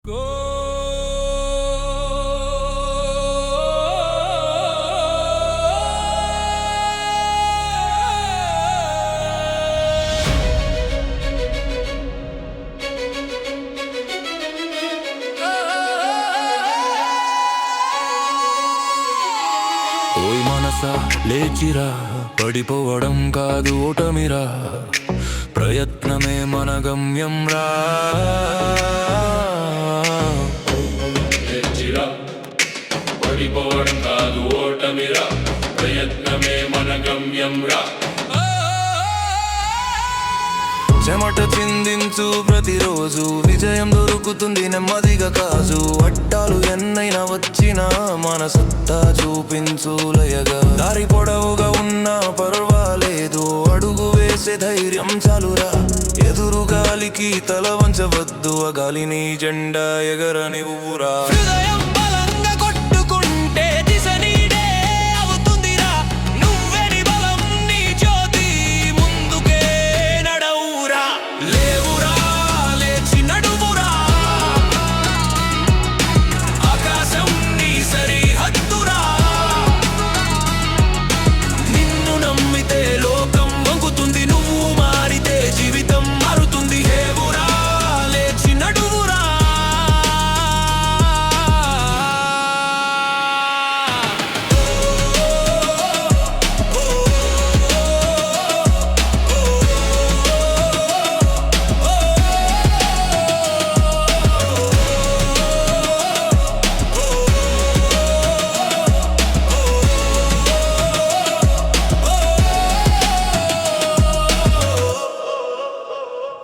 ఓయ్ మనసా లేచిరా, పడిపోవడం కాదు ఓటమిరా, ప్రయత్నమే మన గమ్యం రా. లేచిరా, పడిపోవడం కాదు ఓటమిరా, ప్రయత్నమే మన గమ్యం రా. చెమట చిందించు ప్రతిరోజు, విజయం దొరుకుతుంది నెమ్మదిగా కాజు. అడ్డాలు ఎన్నైనా వచ్చినా మన సత్తా చూపించు లయగా. దారి పొడవుగా ఉన్నా పర్వాలేదు, అడుగు వేసే ధైర్యం చాలురా. ఎదురు గాలికి తల వంచవద్దు, ఆ గాలిని జెండా ఎగరనివ్వురా.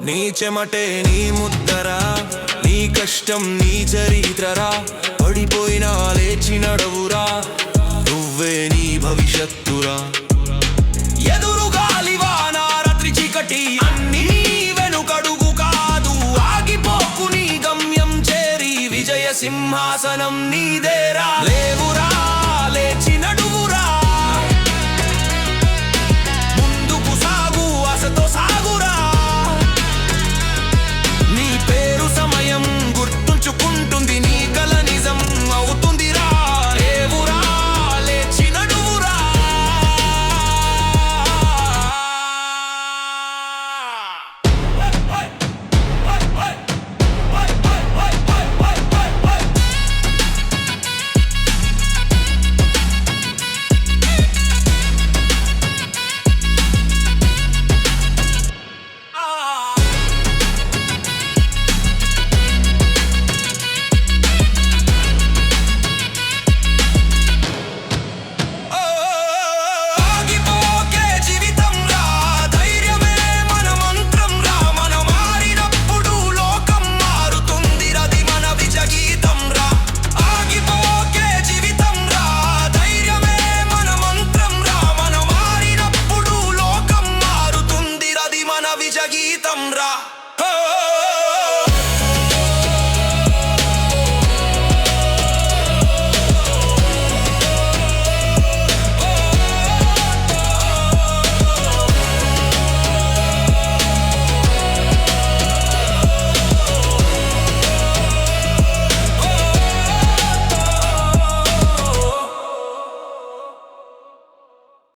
నీ చెమటే నీ ముద్దరా, నీ కష్టం నీ చరిత్రరా. పడిపోయినా లేచి నడవురా, నువ్వే నీ భవిష్యత్తురా. ఎదురు గాలి వాన రాత్రి చీకటి అన్ని వెనుకడుగు కాదు. ఆగిపోకు నీ గమ్యం చేరి, విజయ సింహాసనం నీదేరా. లేవురా